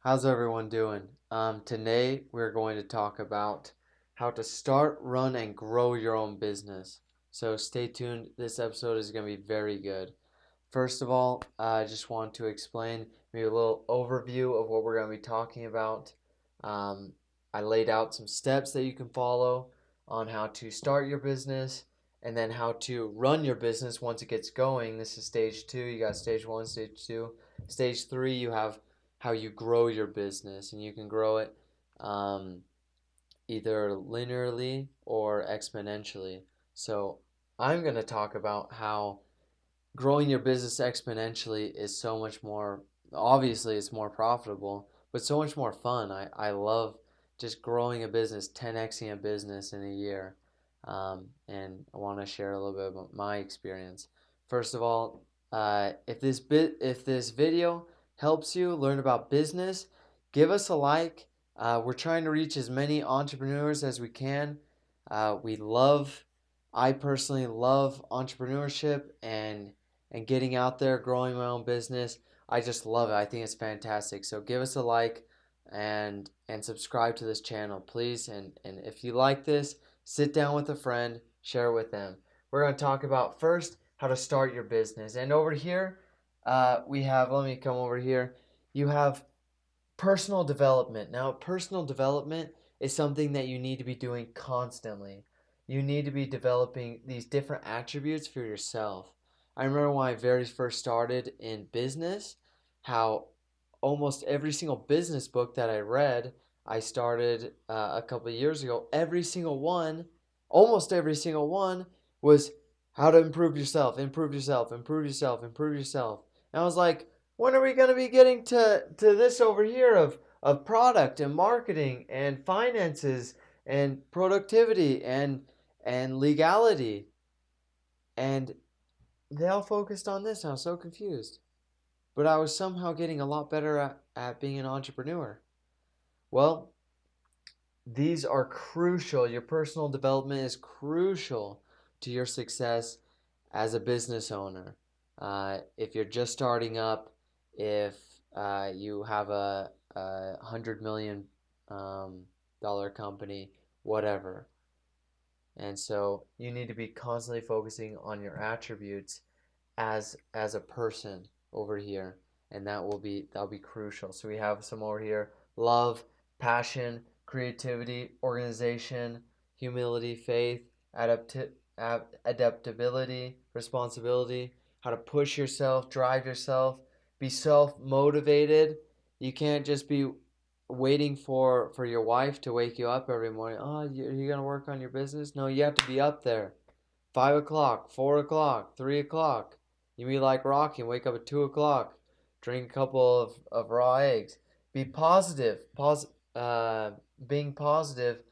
How's everyone doing? Today we're going to talk about how to start, run, and grow your own business. So stay tuned. This episode is going to be very good. First of all, I just want to explain maybe a little overview of what we're going to be talking about. Um, I laid out some steps that you can follow on how to start your business and then how to run your business once it gets going. This is stage two. You got stage one, stage two. Stage three, you have how you grow your business, and you can grow it um, either linearly or exponentially. So, I'm going to talk about how growing your business exponentially is so much more, obviously it's more profitable, but so much more fun. I love just growing a business, 10xing a business in a year. And I want to share a little bit about my experience. First of all, if this video helps you learn about business, give us a like. We're trying to reach as many entrepreneurs as we can. We love I personally love entrepreneurship and getting out there, growing my own business. I just love it. I think it's fantastic. So give us a like and subscribe to this channel, please. And if you like this, sit down with a friend, share it with them. We're going to talk about first how to start your business. And over here, we have, let me come over here. You have personal development. Now, personal development is something that you need to be doing constantly. You need to be developing these different attributes for yourself. I remember when I very first started in business, how almost every single business book that I read, I started a couple of years ago, every single one, almost every single one, was how to improve yourself, improve yourself, improve yourself, improve yourself. And I was like, when are we going to be getting to this over here of product and marketing and finances and productivity and legality? And they all focused on this. And I was so confused. But I was somehow getting a lot better at being an entrepreneur. Well, these are crucial. Your personal development is crucial to your success as a business owner. If you're just starting up, if you have a $100 million dollar company, whatever. And so you need to be constantly focusing on your attributes as a person over here, and that'll be crucial. So we have some over here: love, passion, creativity, organization, humility, faith, adaptability, responsibility, how to push yourself, drive yourself, be self-motivated. You can't just be waiting for your wife to wake you up every morning. Oh, you're gonna work on your business? No, you have to be up there. 5 o'clock, 4 o'clock, 3 o'clock. You be like Rocky and wake up at 2 o'clock. Drink a couple of raw eggs. Be positive. Being positive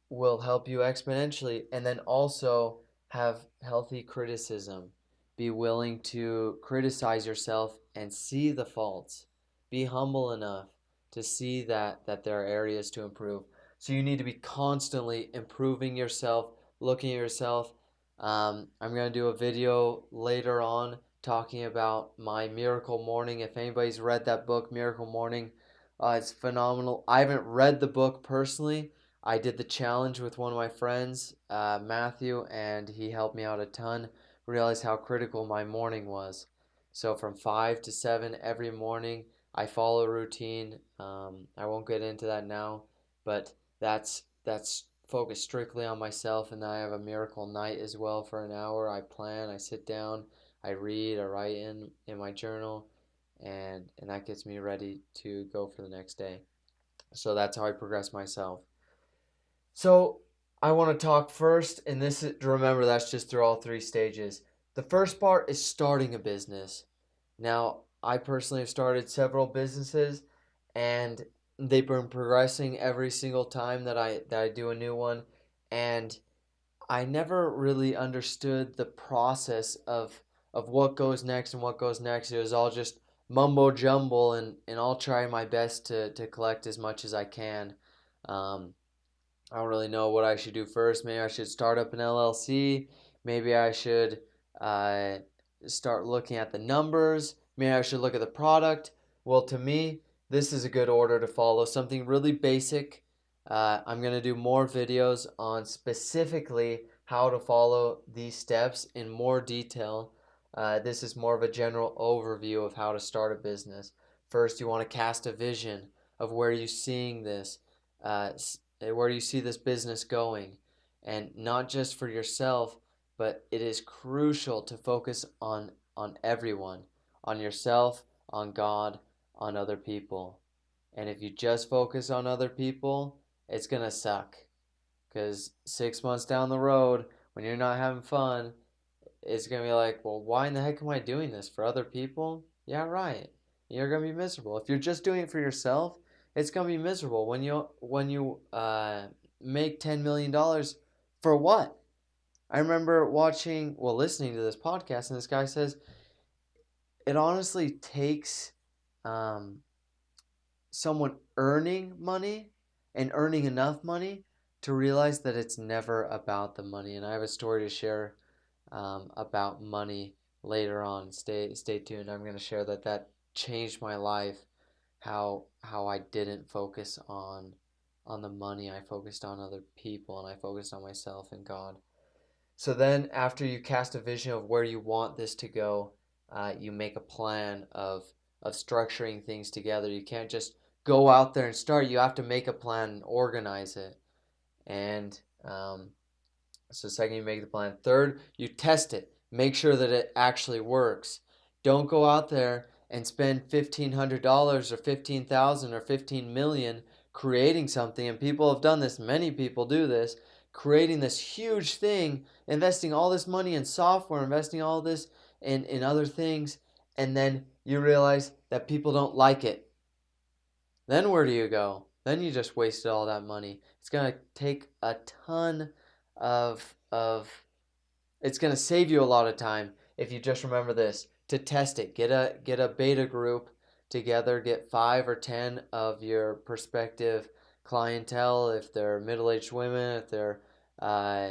will help you exponentially. And then also have healthy criticism. Be willing to criticize yourself and see the faults. Be humble enough to see that there are areas to improve. So you need to be constantly improving yourself, looking at yourself. I'm going to do a video later on talking about my Miracle Morning. If anybody's read that book, Miracle Morning, it's phenomenal. I haven't read the book personally. I did the challenge with one of my friends, Matthew, and he helped me out a ton. Realized how critical my morning was. So from 5 to 7 every morning, I follow a routine. I won't get into that now, but that's focused strictly on myself. And then I have a miracle night as well for an hour. I plan, I sit down, I read, I write in my journal, and that gets me ready to go for the next day. So that's how I progress myself. So I want to talk first, and this is, remember, that's just through all three stages. The first part is starting a business. Now, I personally have started several businesses, and they've been progressing every single time that I do a new one, and I never really understood the process of what goes next and what goes next. It was all just mumbo jumbo, and I'll try my best to collect as much as I can. Um, I don't really know what I should do first. Maybe I should start up an LLC. Maybe I should uh, start looking at the numbers. Maybe I should look at the product. Well, to me, this is a good order to follow. Something really basic. I'm going to do more videos on specifically how to follow these steps in more detail. This is more of a general overview of how to start a business. First, you want to cast a vision of where you're seeing this, where you see this business going. And not just for yourself, but it is crucial to focus on everyone, on yourself, on God, on other people. And if you just focus on other people, it's going to suck. Because 6 months down the road, when you're not having fun, it's going to be like, well, why in the heck am I doing this? For other people? Yeah, right. You're going to be miserable. If you're just doing it for yourself, it's going to be miserable. When you make $10 million, for what? I remember listening to this podcast, and this guy says it honestly takes um, someone earning money and earning enough money to realize that it's never about the money. And I have a story to share about money later on. Stay tuned. I'm going to share that changed my life. How I didn't focus on the money. I focused on other people, and I focused on myself and God. So then, after you cast a vision of where you want this to go, you make a plan of structuring things together. You can't just go out there and start. You have to make a plan and organize it. And so second, you make the plan. Third, you test it. Make sure that it actually works. Don't go out there and spend $1,500 or $15,000 or $15 million creating something. And people have done this. Many people do this. Creating this huge thing, investing all this money in software, investing all this in other things, and then you realize that people don't like it. Then where do you go? Then you just wasted all that money. It's going to take a ton of it's going to save you a lot of time if you just remember this, to test it. Get a beta group together, get 5 or 10 of your prospective clientele, if they're middle-aged women, uh,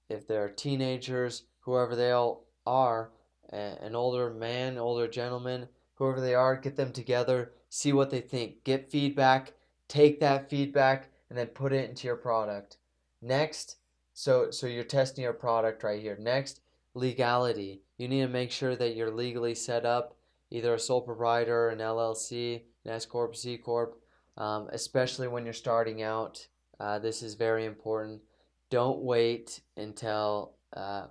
if they're teenagers, whoever they all are, an older man, older gentleman, whoever they are, get them together, see what they think, get feedback, take that feedback, and then put it into your product. Next, so you're testing your product right here. Next, legality. You need to make sure that you're legally set up, either a sole proprietor, an LLC, an S corp, C corp, especially when you're starting out. This is very important. Don't wait until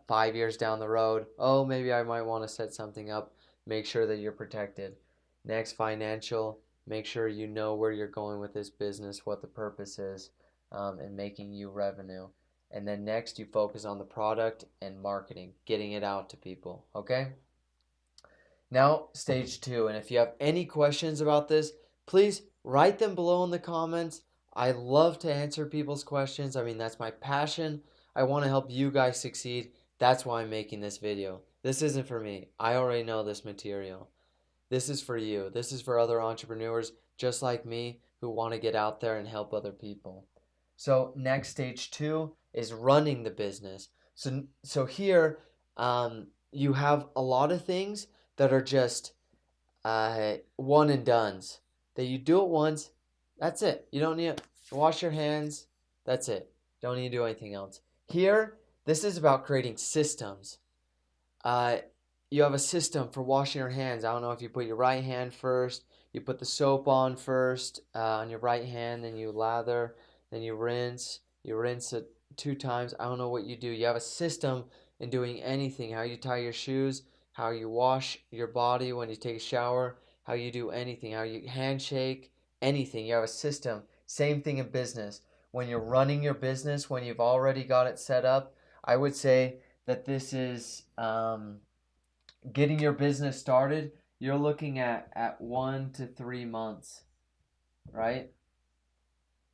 5 years down the road. Oh, maybe I might want to set something up. Make sure that you're protected. Next, financial. Make sure you know where you're going with this business, what the purpose is, and making you revenue. And then next, you focus on the product and marketing, getting it out to people. Okay? Now, stage 2. And if you have any questions about this, please write them below in the comments. I love to answer people's questions. I mean, that's my passion. I want to help you guys succeed. That's why I'm making this video. This isn't for me. I already know this material. This is for you. This is for other entrepreneurs just like me who want to get out there and help other people. So next, stage 2 is running the business. So here you have a lot of things that are just one and dones. That you do it once, that's it. You don't need to wash your hands, that's it. Don't need to do anything else. Here, this is about creating systems. You have a system for washing your hands. I don't know if you put your right hand first, you put the soap on first on your right hand, then you lather, then you rinse. You rinse it 2 times. I don't know what you do. You have a system in doing anything. How you tie your shoes, how you wash your body when you take a shower, how you do anything, how you handshake, anything. You have a system. Same thing in business. When you're running your business, when you've already got it set up, I would say that this is getting your business started. You're looking at 1 to 3 months, right?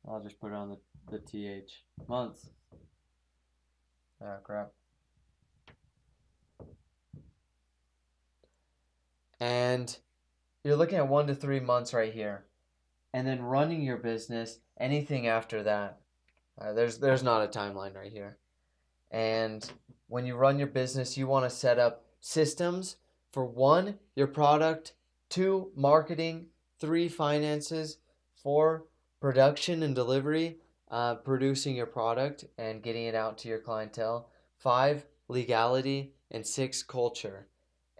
I'll just put it on the TH. Months. Oh, crap. And you're looking at 1 to 3 months right here. And then running your business, anything after that. There's not a timeline right here. And when you run your business, you want to set up systems for 1, your product, 2, marketing, 3, finances. 4, production and delivery, producing your product and getting it out to your clientele. 5, legality. And 6, culture.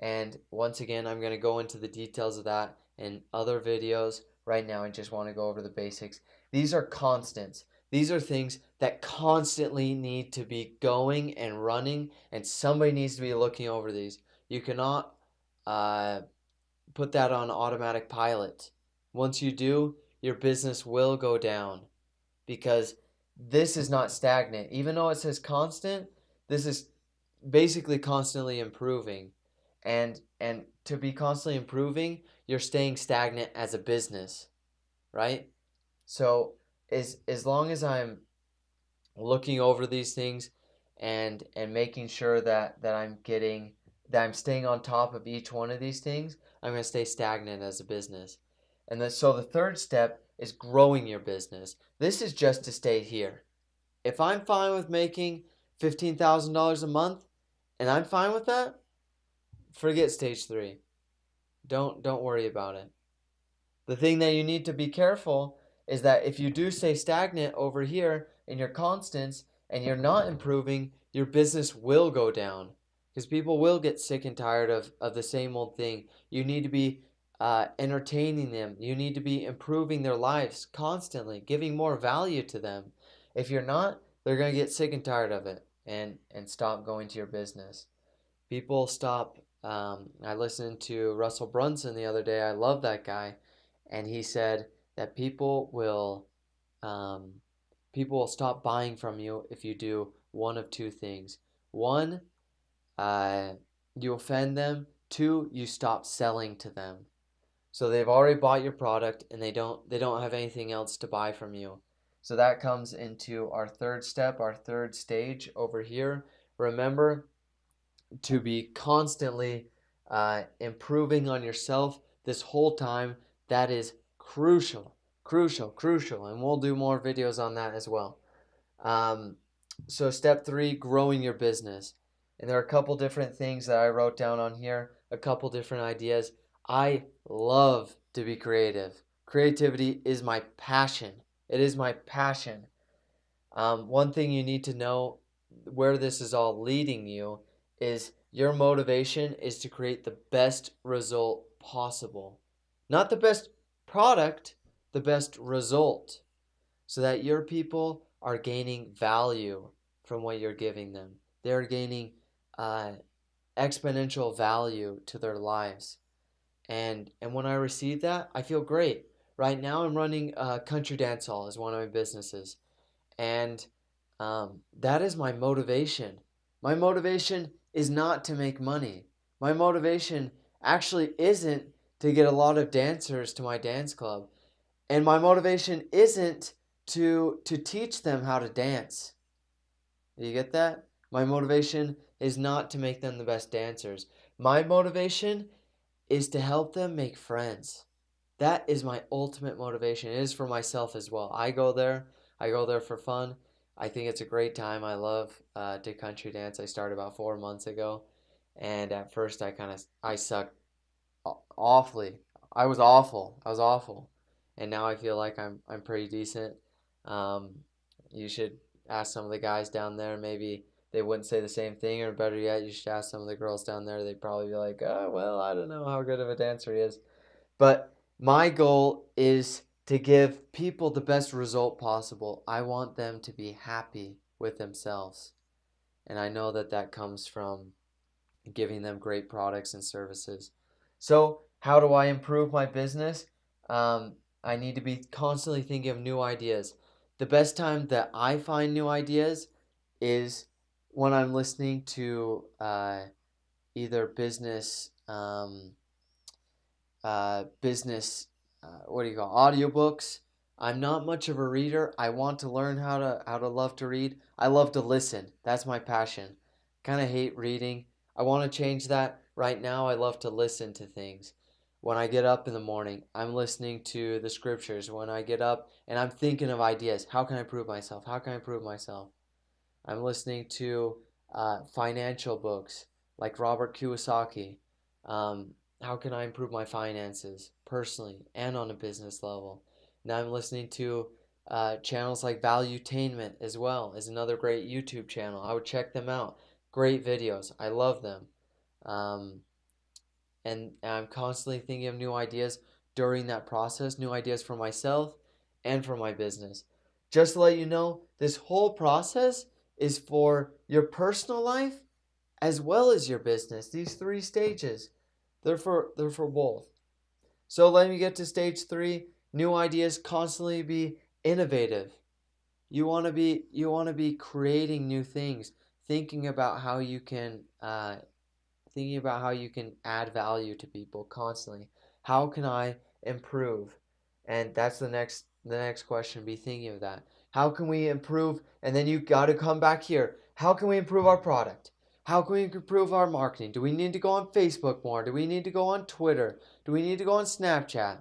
And once again, I'm going to go into the details of that in other videos. Right now, I just want to go over the basics. These are constants. These are things that constantly need to be going and running, and somebody needs to be looking over these. You cannot uh, put that on automatic pilot. Once you do, your business will go down because this is not stagnant. Even though it says constant, this is basically constantly improving. And to be constantly improving, you're staying stagnant as a business, right? So as long as I'm looking over these things and making sure that I'm staying on top of each one of these things, I'm going to stay stagnant as a business. And then so the third step is growing your business. This is just to stay here. If I'm fine with making $15,000 a month and I'm fine with that, forget stage 3. Don't worry about it. The thing that you need to be careful is that if you do stay stagnant over here in your constants and you're not improving, your business will go down because people will get sick and tired of the same old thing. You need to be entertaining them. You need to be improving their lives constantly, giving more value to them. If you're not, they're going to get sick and tired of it and stop going to your business. People stop. I listened to Russell Brunson the other day. I love that guy, and he said that um, people will stop buying from you if you do one of 2 things. 1, you offend them. 2, you stop selling to them. So they've already bought your product and they don't have anything else to buy from you. So that comes into our third step, our third stage over here. Remember to be constantly improving on yourself this whole time. That is crucial, crucial, crucial. And we'll do more videos on that as well. So step 3, growing your business. And there are a couple different things that I wrote down on here, a couple different ideas. I love to be creative. Creativity is my passion. It is my passion. One thing you need to know where this is all leading you is your motivation is to create the best result possible. Not the best product, the best result. So that your people are gaining value from what you're giving them. They're gaining exponential value to their lives. And when I receive that, I feel great. Right now, I'm running Country Dance Hall as one of my businesses. And that is my motivation. My motivation is not to make money. My motivation actually isn't to get a lot of dancers to my dance club. And my motivation isn't to teach them how to dance. You get that? My motivation is not to make them the best dancers. My motivation is to help them make friends. That is my ultimate motivation. It is for myself as well. I go there for fun. I think it's a great time. I love to country dance. I started about 4 months ago, and at first I sucked awfully. I was awful. I was awful, and now I feel like I'm pretty decent. Um, you should ask some of the guys down there. Maybe they wouldn't say the same thing, or better yet, you should ask some of the girls down there. They'd probably be like, "Oh, well, I don't know how good of a dancer he is." But my goal is to give people the best result possible. I want them to be happy with themselves. And I know that that comes from giving them great products and services. So, how do I improve my business? I need to be constantly thinking of new ideas. The best time that I find new ideas is when I'm listening to either business what do you call audiobooks. I'm not much of a reader. I want to learn how to love to read. I love to listen. That's my passion. Kind of hate reading. I want to change that. Right now I love to listen to things. When I get up in the morning, I'm listening to the scriptures. When I get up and I'm thinking of ideas, how can I improve myself? How can I improve myself? I'm listening to financial books like Robert Kiyosaki. How can I improve my finances? personally and on a business level. Now I'm listening to channels like Valuetainment as well is another great YouTube channel. I would check them out. Great videos. I love them. Um, and I'm constantly thinking of new ideas during that process, new ideas for myself and for my business. Just to let you know, this whole process is for your personal life as well as your business. These three stages, they're for both. So let me get to stage 3, new ideas, constantly be innovative. You want to be creating new things, thinking about how you can add value to people constantly. How can I improve? And that's the next question. Be thinking of that. How can we improve? And then you got to come back here. How can we improve our product? How can we improve our marketing? Do we need to go on Facebook more? Do we need to go on Twitter? Do we need to go on Snapchat?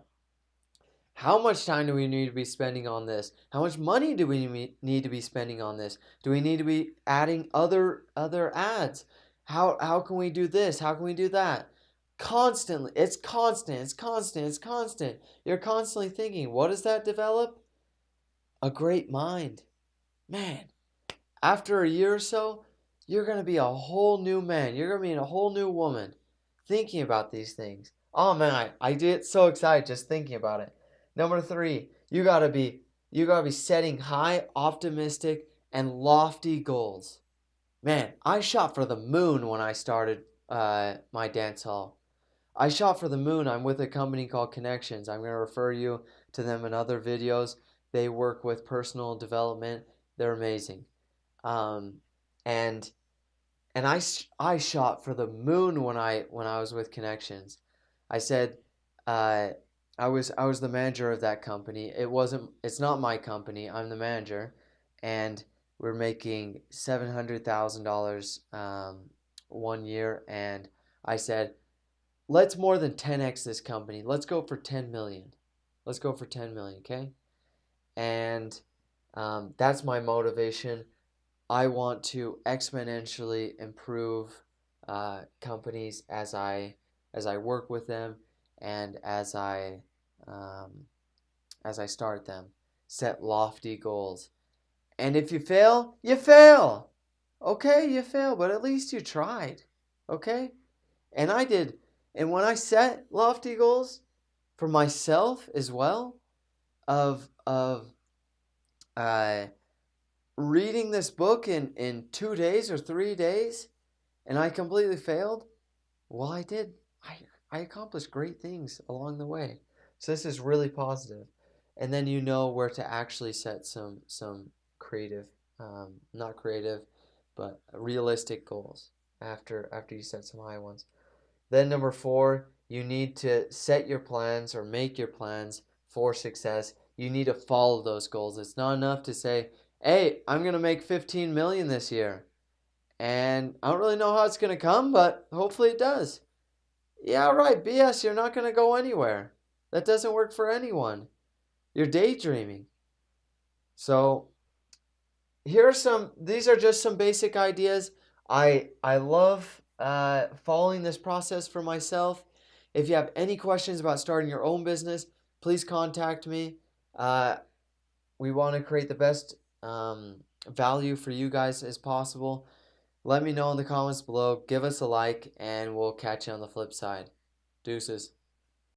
How much time do we need to be spending on this? How much money do we need to be spending on this? Do we need to be adding other ads? How can we do this? How can we do that? Constantly. It's constant. It's constant. It's constant. You're constantly thinking, what does that develop? A great mind. Man, after a year or so, you're going to be a whole new man. You're going to be a whole new woman thinking about these things. Oh man, I get so excited just thinking about it. Number 3, you gotta be setting high, optimistic, and lofty goals. Man, I shot for the moon when I started my dance hall. I shot for the moon. I'm with a company called Connections. I'm going to refer you to them in other videos. They work with personal development. They're amazing. Um, and and I shot for the moon when I was with Connections. I said I was the manager of that company. It's not my company. I'm the manager, and we're making $700,000 one year. And I said, let's more than 10x this company. Let's go for 10 million. Let's go for 10 million. Okay, and that's my motivation. I want to exponentially improve companies as I work with them and um, as I start them. Set lofty goals, and if you fail, you fail. Okay, you fail, but at least you tried. Okay, and I did. And when I set lofty goals for myself as well, of uh, reading this book in 2 days or 3 days, and I completely failed, well, I did. I accomplished great things along the way. So this is really positive. And then you know where to actually set some creative, not creative, but realistic goals after you set some high ones. Then number 4, you need to set your plans or make your plans for success. You need to follow those goals. It's not enough to say, hey, I'm going to make 15 million this year. And I don't really know how it's going to come, but hopefully it does. Yeah, right, BS, you're not going to go anywhere. That doesn't work for anyone. You're daydreaming. So these are just some basic ideas. I love following this process for myself. If you have any questions about starting your own business, please contact me. We want to create the best value for you guys as possible. Let me know in the comments below. Give us a like, and we'll catch you on the flip side. Deuces.